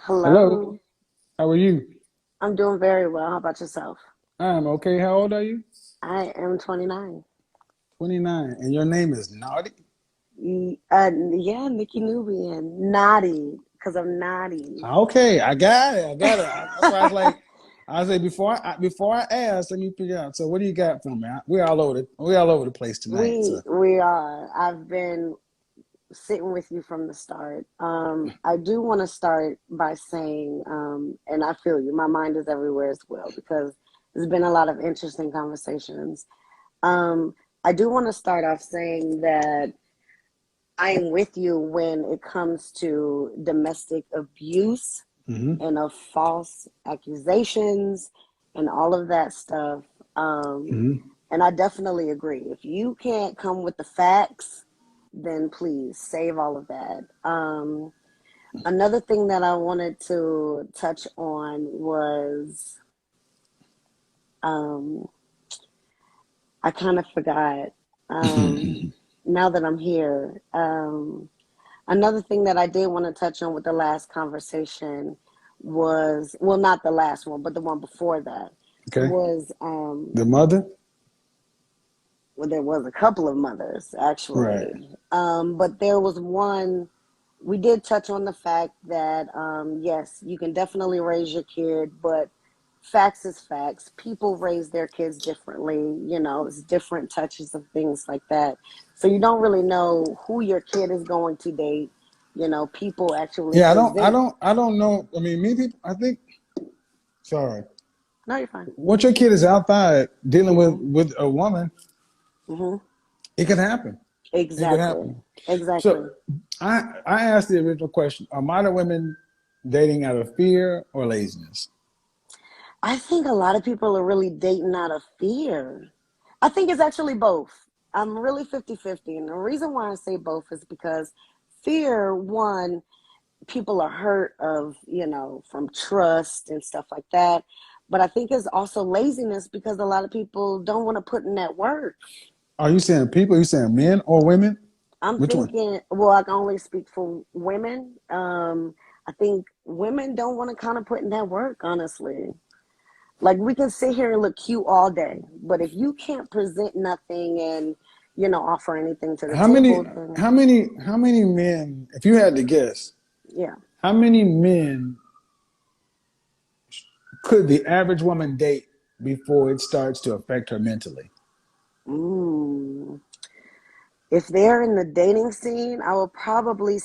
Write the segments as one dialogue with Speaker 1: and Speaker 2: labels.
Speaker 1: Hello,
Speaker 2: Hello.
Speaker 1: how are you?
Speaker 2: I'm doing very well. How about yourself?
Speaker 1: I'm okay. How old are you?
Speaker 2: I am 29.
Speaker 1: 29. And your name is Naughty?
Speaker 2: Yeah, Nikki Nubian. Naughty, because I'm naughty.
Speaker 1: Okay, I got it. I got it. That's why I was like, I was like before I ask, let me figure out. So what do you got for me? We're all over the place tonight. So
Speaker 2: We are. I've been sitting with you from the start. I do want to start by saying, and I feel you, my mind is everywhere as well because there's been a lot of interesting conversations. Um, I do want to start off saying that I am with you when it comes to domestic abuse
Speaker 1: hmm
Speaker 2: and of false accusations and all of that stuff. Um,
Speaker 1: hmm
Speaker 2: and I definitely agree. If you can't come with the facts, then please save all of that. Another thing that I wanted to touch on was um, I kind of forgot. Now that I'm here, another thing that I did want to touch on with the last conversation was, well, not the last one, but the one before that
Speaker 1: Okay.
Speaker 2: was,
Speaker 1: The mother?
Speaker 2: well, there was a couple of mothers
Speaker 1: Right.
Speaker 2: actually, but there was one. We did touch on the fact that yes, you can definitely raise your kid, but facts is facts. People raise their kids differently. It's different touches of things like that. So you don't really know who your kid is going to date. People actually
Speaker 1: Yeah, I don't I
Speaker 2: present.
Speaker 1: don't I don't know. I mean, me people I think sorry.
Speaker 2: No, you're fine.
Speaker 1: Once your kid is outside dealing with
Speaker 2: Hmm.
Speaker 1: with a woman,
Speaker 2: Hmm.
Speaker 1: it could happen. It could
Speaker 2: Exactly.
Speaker 1: happen. So
Speaker 2: Exactly.
Speaker 1: I asked the original question: are modern women dating out of fear or laziness?
Speaker 2: I think a lot of people are really dating out of fear. I think it's actually both. I'm really 50-50. And the reason why I say both is because fear, one, people are hurt of, from trust and stuff like that. But I think it's also laziness because a lot of people don't want to put in that work.
Speaker 1: Are you saying people? Are you saying men or women?
Speaker 2: I'm
Speaker 1: Which one?
Speaker 2: thinking, well, I can only speak for women. I think women don't want to kind of put in that work, honestly. Like we can sit here and look cute all day, but if you can't present nothing and offer anything to the
Speaker 1: How many?
Speaker 2: table, then
Speaker 1: How many? How many men? If you had to guess,
Speaker 2: yeah.
Speaker 1: how many men could the average woman date before it starts to affect her mentally?
Speaker 2: Mm. If they're in the dating scene, I'll probably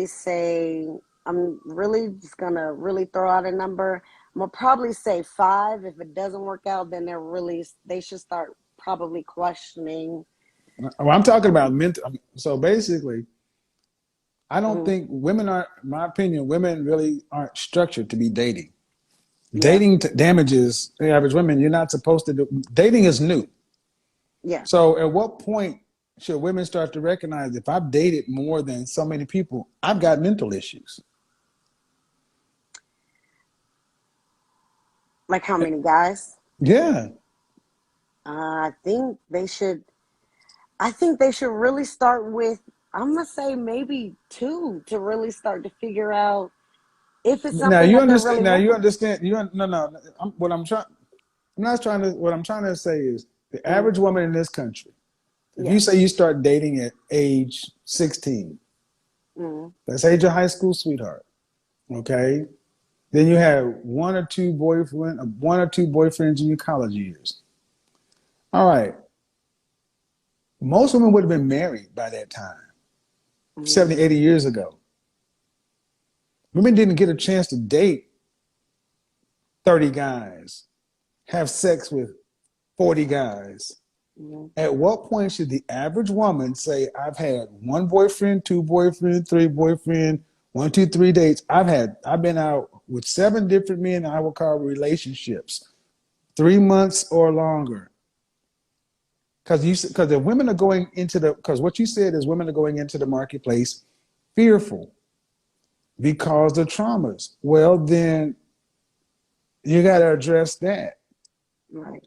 Speaker 2: say I'm really just gonna really throw out a number. I'm gonna probably say five. If it doesn't work out, then they should start probably questioning.
Speaker 1: Well, I'm talking about mental. So basically, I don't
Speaker 2: Mhm.
Speaker 1: think women are. In my opinion, women really aren't structured to be dating.
Speaker 2: Yeah,
Speaker 1: Damages the average women. You're not supposed to do. Dating is new.
Speaker 2: yeah.
Speaker 1: So at what point should women start to recognize if I've dated more than so many people, I've got mental issues?
Speaker 2: Like how many guys?
Speaker 1: Yeah.
Speaker 2: Uh, I think they should. I think they should really start with. I'm gonna say maybe two to really start to figure out if it's
Speaker 1: Now
Speaker 2: something
Speaker 1: you
Speaker 2: that they
Speaker 1: understand.
Speaker 2: really
Speaker 1: Now you
Speaker 2: want.
Speaker 1: understand. No, no. What I'm trying. I'm not trying to. What I'm trying to say is the
Speaker 2: Mm,
Speaker 1: average woman in this country. If you
Speaker 2: yeah.
Speaker 1: say you start dating at age 16,
Speaker 2: Mm,
Speaker 1: that's age of high school sweetheart. Okay. Then you have one or two boyfriends in your college years. All right. Most women would have been married by that time,
Speaker 2: mm,
Speaker 1: 70, 80 years ago. Women didn't get a chance to date 30 guys, have sex with 40 guys.
Speaker 2: mm.
Speaker 1: At what point should the average woman say, I've had one boyfriend, two boyfriend, three boyfriend, one, two, three dates. I've been out with seven different men I would call relationships, 3 months or longer. Because the women are going into because what you said is women are going into the marketplace fearful because of traumas. Well, then you got to address that.
Speaker 2: Right.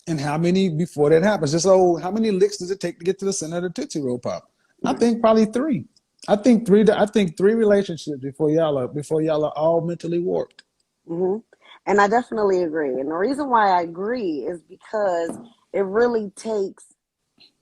Speaker 1: And how many before that happens? Just how many licks does it take to get to the center of the Tootsie Roll Pop? I
Speaker 2: Yeah.
Speaker 1: think probably three. I think three relationships before y'all are all mentally warped.
Speaker 2: Hmm. And I definitely agree. And the reason why I agree is because it really takes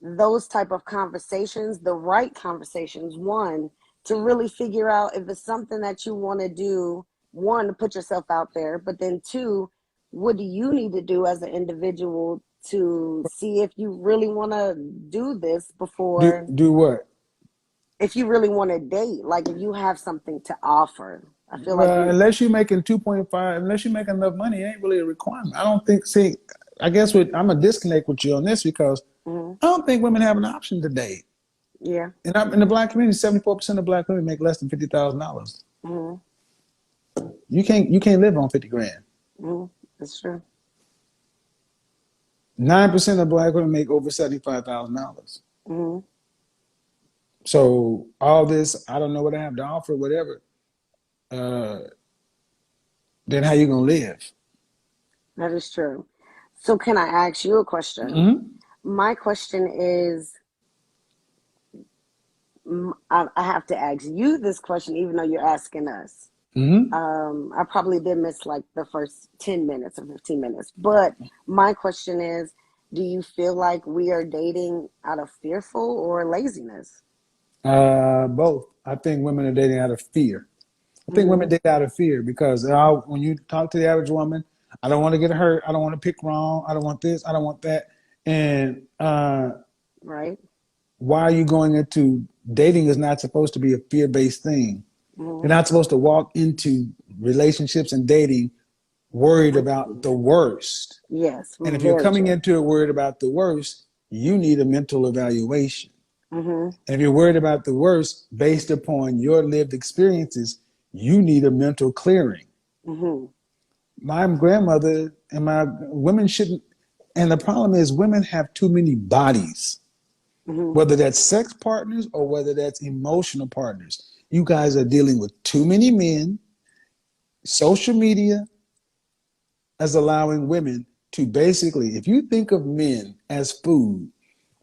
Speaker 2: those type of conversations, the right conversations, one, to really figure out if it's something that you want to do, one, to put yourself out there, but then two, what do you need to do as an individual to see if you really want to do this
Speaker 1: Do
Speaker 2: before,
Speaker 1: do what?
Speaker 2: if you really want to date, like if you have something to offer. I feel like
Speaker 1: Well,
Speaker 2: you,
Speaker 1: unless you're making 2.5, unless you make enough money, it ain't really a requirement. I don't think. See, I guess I'm gonna disconnect with you on this because
Speaker 2: mhm,
Speaker 1: I don't think women have an option to date.
Speaker 2: yeah,
Speaker 1: And in the black community, 74% of black women make less than $50,000.
Speaker 2: mhm,
Speaker 1: You can't live on 50 grand.
Speaker 2: mhm, that's true.
Speaker 1: 9% of black women make over $75,000.
Speaker 2: Mhm,
Speaker 1: So all this, I don't know what I have to offer, whatever. Uh, then how you gonna live?
Speaker 2: that is true. So can I ask you a question?
Speaker 1: Mm-hmm.
Speaker 2: My question is, I have to ask you this question, even though you're asking us.
Speaker 1: Mm-hmm.
Speaker 2: I probably did miss like the first 10 minutes or 15 minutes, but my question is, do you feel like we are dating out of fearful or laziness?
Speaker 1: Both. I think women are dating out of fear. I think
Speaker 2: Mm-hmm.
Speaker 1: women date out of fear because when you talk to the average woman, I don't want to get hurt. I don't want to pick wrong. I don't want this. I don't want that. And
Speaker 2: Right?
Speaker 1: why are you going into dating is not supposed to be a fear-based thing. You're
Speaker 2: Mm-hmm.
Speaker 1: not supposed to walk into relationships and dating worried
Speaker 2: With,
Speaker 1: about the worst.
Speaker 2: yes,
Speaker 1: And if you're
Speaker 2: very
Speaker 1: coming
Speaker 2: true.
Speaker 1: into it worried about the worst, you need a mental evaluation.
Speaker 2: Mm-hmm.
Speaker 1: And if you're worried about the worst based upon your lived experiences, you need a mental clearing.
Speaker 2: Mm-hmm.
Speaker 1: My grandmother and my women shouldn't, and the problem is women have too many bodies,
Speaker 2: Mm-hmm.
Speaker 1: whether that's sex partners or whether that's emotional partners. You guys are dealing with too many men. Social media is allowing women to basically, if you think of men as food,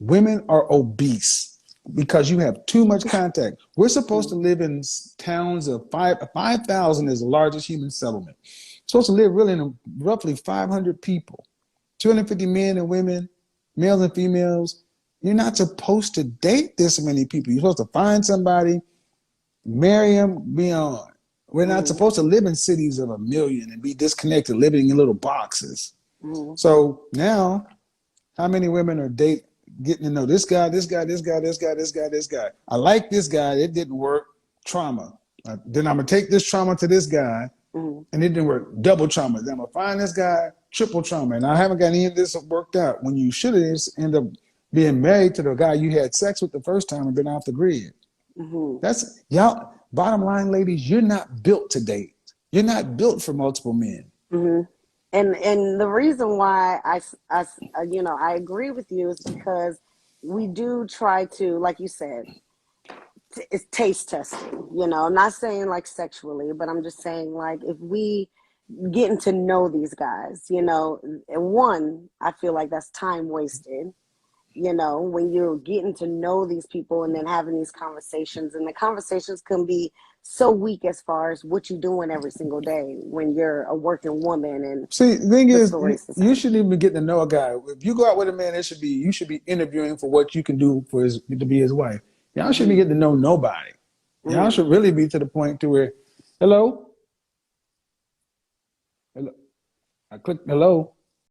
Speaker 1: women are obese because you have too much contact. We're supposed to live in towns of 5,000 is the largest human settlement. Supposed to live really in roughly 500 people, 250 men and women, males and females. You're not supposed to date this many people. You're supposed to find somebody, marry them, be on. We're not
Speaker 2: Mm-hmm.
Speaker 1: supposed to live in cities of a million and be disconnected, living in little boxes.
Speaker 2: Mm-hmm.
Speaker 1: So now, how many women are getting to know this guy, this guy, this guy, this guy, this guy, this guy? I like this guy. It didn't work. Trauma. Then I'm gonna take this trauma to this guy,
Speaker 2: Mm-hmm.
Speaker 1: and it didn't work. Double trauma. Then I'm gonna find this guy. Triple trauma. And I haven't got any of this worked out. When you should have end up being married to the guy you had sex with the first time and been off the grid.
Speaker 2: Mm-hmm.
Speaker 1: That's y'all. Bottom line, ladies, you're not built to date. You're not built for multiple men.
Speaker 2: Mm-hmm. And the reason why I agree with you is because we do try to, like you said, it's taste testing. I'm not saying like sexually, but I'm just saying like if we getting to know these guys, and one, I feel like that's time wasted. When you're getting to know these people and then having these conversations, and the conversations can be so weak as far as what you're doing every single day when you're a working woman and
Speaker 1: See, the thing
Speaker 2: the
Speaker 1: is,
Speaker 2: story's the
Speaker 1: you
Speaker 2: same.
Speaker 1: shouldn't even be getting to know a guy. If you go out with a man, you should be interviewing for what you can do to be his wife. Y'all shouldn't be
Speaker 2: Mm-hmm.
Speaker 1: getting to know nobody. Y'all
Speaker 2: Mm-hmm.
Speaker 1: should really be to the point to where, hello, hello, I clicked hello.